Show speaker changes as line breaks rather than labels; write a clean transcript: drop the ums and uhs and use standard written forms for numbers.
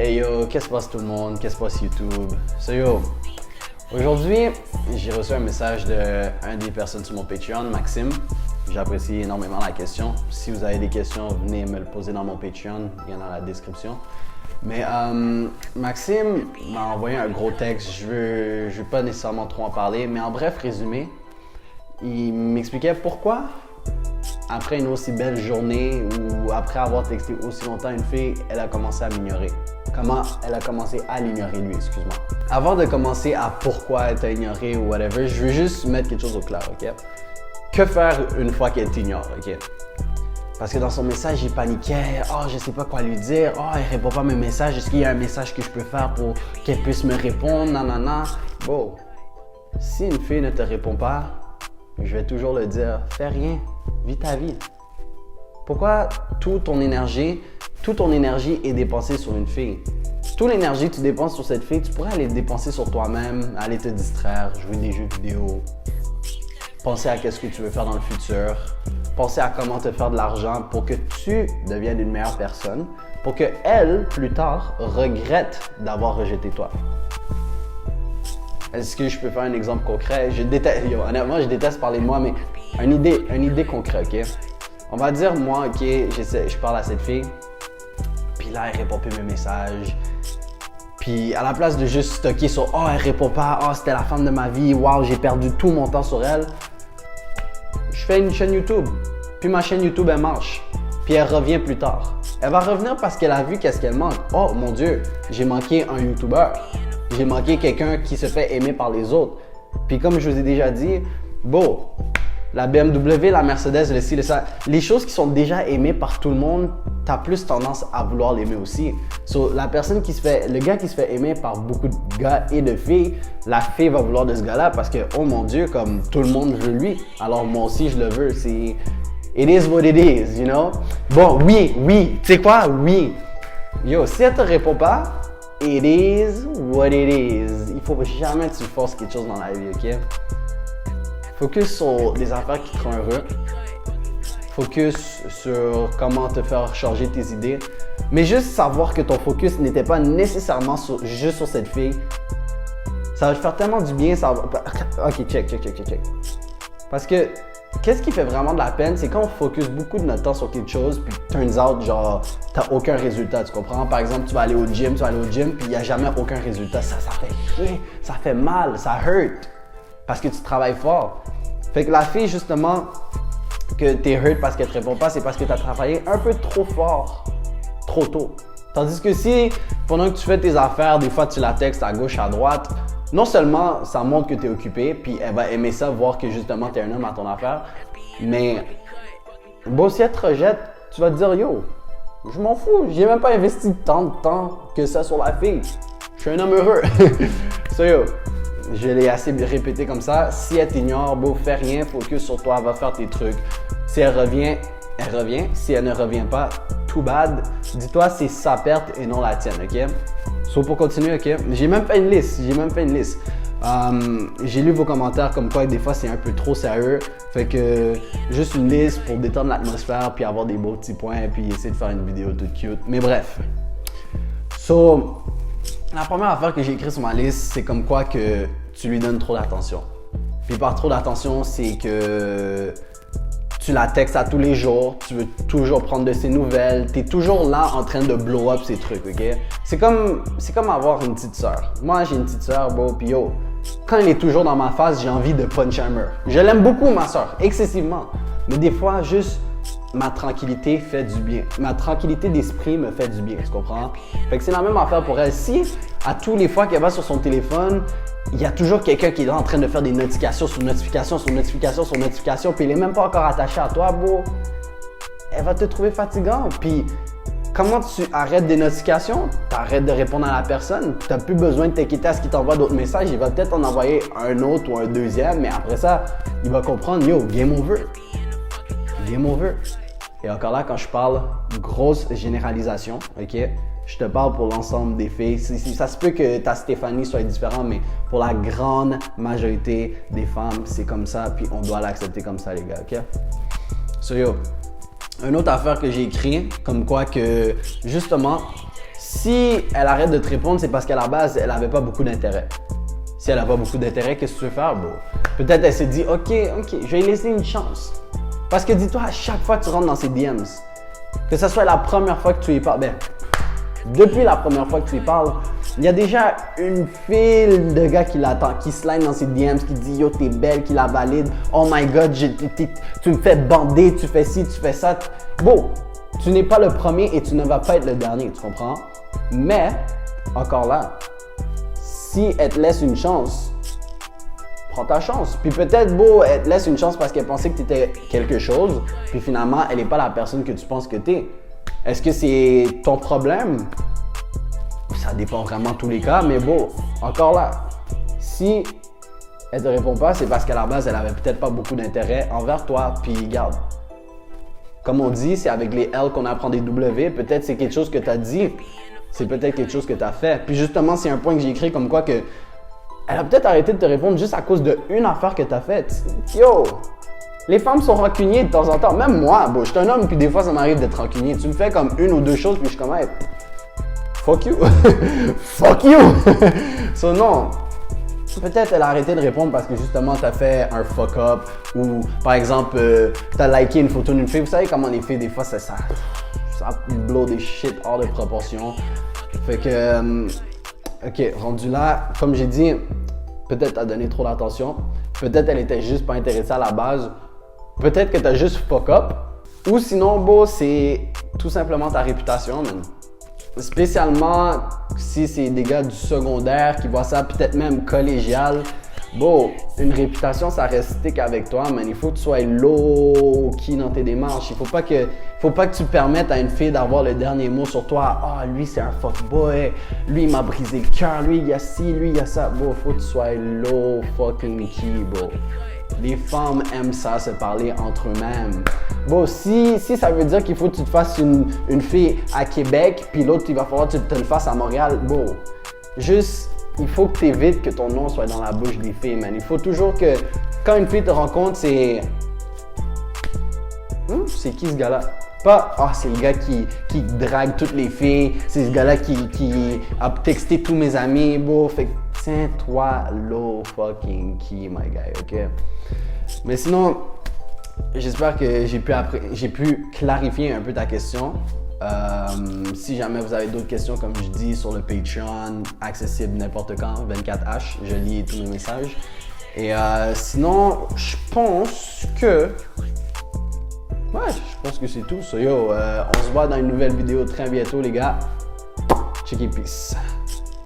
Hey yo, qu'est-ce qui se passe tout le monde? Qu'est-ce qui se passe YouTube? So yo, aujourd'hui, j'ai reçu un message d'un des personnes sur mon Patreon, Maxime. J'apprécie énormément la question. Si vous avez des questions, venez me le poser dans mon Patreon, il y en a dans la description. Mais Maxime m'a envoyé un gros texte, je veux pas nécessairement trop en parler, mais en bref résumé, il m'expliquait pourquoi, après une aussi belle journée ou après avoir texté aussi longtemps une fille, elle a commencé à m'ignorer. Comment elle a commencé à l'ignorer lui, excuse-moi. Avant de commencer à pourquoi elle t'a ignoré ou whatever, je veux juste mettre quelque chose au clair, ok? Que faire une fois qu'elle t'ignore, ok? Parce que dans son message, il paniquait. « Oh, je sais pas quoi lui dire. Oh, elle répond pas à mes messages. Est-ce qu'il y a un message que je peux faire pour qu'elle puisse me répondre? Nanana. » Bon, si une fille ne te répond pas, je vais toujours le dire. Fais rien. Vis ta vie. Pourquoi toute ton énergie est dépensée sur une fille? Toute l'énergie que tu dépenses sur cette fille, tu pourrais aller dépenser sur toi-même, aller te distraire, jouer des jeux vidéo, penser à qu'est-ce que tu veux faire dans le futur, penser à comment te faire de l'argent pour que tu deviennes une meilleure personne, pour que elle, plus tard, regrette d'avoir rejeté toi. Est-ce que je peux faire un exemple concret? Honnêtement, je déteste parler de moi, mais une idée concrète, ok? On va dire, moi, ok, je parle à cette fille, puis là, elle répond plus mes messages. Puis à la place de juste stocker sur « Oh, elle répond pas, oh, c'était la femme de ma vie, wow, j'ai perdu tout mon temps sur elle », je fais une chaîne YouTube. Puis ma chaîne YouTube, elle marche. Puis elle revient plus tard. Elle va revenir parce qu'elle a vu qu'est-ce qu'elle manque. Oh mon Dieu, j'ai manqué un YouTuber. J'ai manqué quelqu'un qui se fait aimer par les autres. Puis comme je vous ai déjà dit, bon, la BMW, la Mercedes, le ci, le ça, les choses qui sont déjà aimées par tout le monde, t'as plus tendance à vouloir l'aimer aussi. So, le gars qui se fait aimer par beaucoup de gars et de filles, la fille va vouloir de ce gars-là parce que, oh mon Dieu, comme tout le monde veut lui, alors moi aussi je le veux. C'est it is what it is, you know? Bon, oui, tu sais quoi? Oui. Yo, si elle te répond pas, it is what it is. Il faut jamais que tu forces quelque chose dans la vie, ok? Focus sur des affaires qui te rendent heureux. Focus sur comment te faire changer tes idées. Mais juste savoir que ton focus n'était pas nécessairement juste sur cette fille. Ça va te faire tellement du bien. Ok, check. Parce que qu'est-ce qui fait vraiment de la peine, c'est quand on focus beaucoup de notre temps sur quelque chose, puis turns out, genre, t'as aucun résultat, tu comprends? Par exemple, tu vas aller au gym, puis il n'y a jamais aucun résultat. Ça fait chier, ça fait mal, ça hurt. Parce que tu travailles fort. Fait que la fille, justement, que t'es hurt parce qu'elle te répond pas, c'est parce que tu as travaillé un peu trop fort, trop tôt. Tandis que si, pendant que tu fais tes affaires, des fois tu la textes à gauche, à droite, non seulement ça montre que tu es occupé, puis elle va aimer ça, voir que justement tu es un homme à ton affaire, mais bon, si elle te rejette, tu vas te dire, yo, je m'en fous, j'ai même pas investi tant de temps que ça sur la fille. Je suis un homme heureux. So yo, je l'ai assez répété comme ça. Si elle t'ignore, bon, fais rien, focus sur toi, va faire tes trucs. Si elle revient, elle revient. Si elle ne revient pas, too bad. Dis-toi, c'est sa perte et non la tienne, ok? So, pour continuer, ok? J'ai même fait une liste. J'ai lu vos commentaires comme quoi des fois c'est un peu trop sérieux. Fait que juste une liste pour détendre l'atmosphère puis avoir des beaux petits points puis essayer de faire une vidéo toute cute. Mais bref. So, la première affaire que j'ai écrite sur ma liste, c'est comme quoi que tu lui donnes trop d'attention. Puis par trop d'attention, c'est que tu la textes à tous les jours, tu veux toujours prendre de ses nouvelles, tu es toujours là en train de blow up ses trucs, ok? C'est comme avoir une petite sœur. Moi, j'ai une petite sœur, bro, puis yo, quand elle est toujours dans ma face, j'ai envie de punch un mur. Je l'aime beaucoup, ma sœur, excessivement. Mais des fois, juste ma tranquillité fait du bien. Ma tranquillité d'esprit me fait du bien, tu comprends? Fait que c'est la même affaire pour elle. Si, à tous les fois qu'elle va sur son téléphone, il y a toujours quelqu'un qui est là en train de faire des notifications sur notifications, puis il est même pas encore attaché à toi, bro, elle va te trouver fatigant. Puis, comment tu arrêtes des notifications? Tu arrêtes de répondre à la personne. Tu n'as plus besoin de t'inquiéter à ce qu'il t'envoie d'autres messages. Il va peut-être en envoyer un autre ou un deuxième, mais après ça, il va comprendre, yo, game over. Game over. Et encore là, quand je parle grosse généralisation, ok? Je te parle pour l'ensemble des filles. Ça se peut que ta Stéphanie soit différente, mais pour la grande majorité des femmes, c'est comme ça, puis on doit l'accepter comme ça, les gars, ok? So yo, une autre affaire que j'ai écrit, comme quoi que, justement, Si elle arrête de te répondre, c'est parce qu'à la base, elle avait pas beaucoup d'intérêt. Si elle n'a pas beaucoup d'intérêt, qu'est-ce que tu veux faire, bro? Peut-être elle s'est dit, ok, je vais lui laisser une chance. Parce que dis-toi, à chaque fois que tu rentres dans ses DMs, que ce soit la première fois que tu lui parles, depuis la première fois que tu lui parles, il y a déjà une file de gars qui l'attend, qui slide dans ses DMs, qui dit yo, t'es belle, qui la valide. Oh my god, tu me fais bander, tu fais ci, tu fais ça. Bon, tu n'es pas le premier et tu ne vas pas être le dernier, tu comprends? Mais, encore là, si elle te laisse une chance, prends ta chance. Puis peut-être, elle te laisse une chance parce qu'elle pensait que tu étais quelque chose, puis finalement, elle n'est pas la personne que tu penses que tu es. Est-ce que c'est ton problème? Ça dépend vraiment de tous les cas, mais encore là, si elle te répond pas, c'est parce qu'à la base, elle avait peut-être pas beaucoup d'intérêt envers toi, puis garde. Comme on dit, c'est avec les L qu'on apprend des W, peut-être c'est quelque chose que tu as dit, c'est peut-être quelque chose que tu as fait. Puis justement, c'est un point que j'ai écrit comme quoi que elle a peut-être arrêté de te répondre juste à cause d'une affaire que tu as faite. Yo! Les femmes sont rancuniers de temps en temps. Même moi, je suis un homme, puis des fois, ça m'arrive d'être rancunier. Tu me fais comme une ou deux choses, puis je suis comme, hey, fuck you! Fuck you! So non, peut-être elle a arrêté de répondre parce que justement, tu as fait un fuck up ou par exemple, tu as liké une photo d'une fille. Vous savez comment les filles, des fois, ça blow des shit hors de proportion. Fait que, ok, rendu là, comme j'ai dit, peut-être t'as donné trop d'attention. Peut-être elle était juste pas intéressée à la base. Peut-être que t'as juste fuck up. Ou sinon, c'est tout simplement ta réputation, man. Spécialement si c'est des gars du secondaire qui voient ça, peut-être même collégial. Une réputation, ça reste stick avec toi, man. Il faut que tu sois low-key dans tes démarches. Il faut pas que tu permettes à une fille d'avoir le dernier mot sur toi. Ah, lui, c'est un fuckboy. Lui, il m'a brisé le cœur. Lui, il y a ci, lui, il y a ça. Faut que tu sois low-fucking-key, bro. Les femmes aiment ça, se parler entre eux-mêmes. Si ça veut dire qu'il faut que tu te fasses une fille à Québec, puis l'autre, il va falloir que tu te le fasses à Montréal, juste, il faut que tu évites que ton nom soit dans la bouche des filles, man. Il faut toujours que, quand une fille te rencontre, c'est... c'est qui ce gars-là? Pas, c'est le gars qui drague toutes les filles, c'est ce gars-là qui a texté tous mes amis, fait que tiens-toi low fucking key, my guy, ok? Mais sinon, j'espère que j'ai pu clarifier un peu ta question. Si jamais vous avez d'autres questions, comme je dis, sur le Patreon, accessible n'importe quand, 24H, je lis tous mes messages. Et sinon, je pense que c'est tout. So, on se voit dans une nouvelle vidéo très bientôt, les gars. Check it, peace.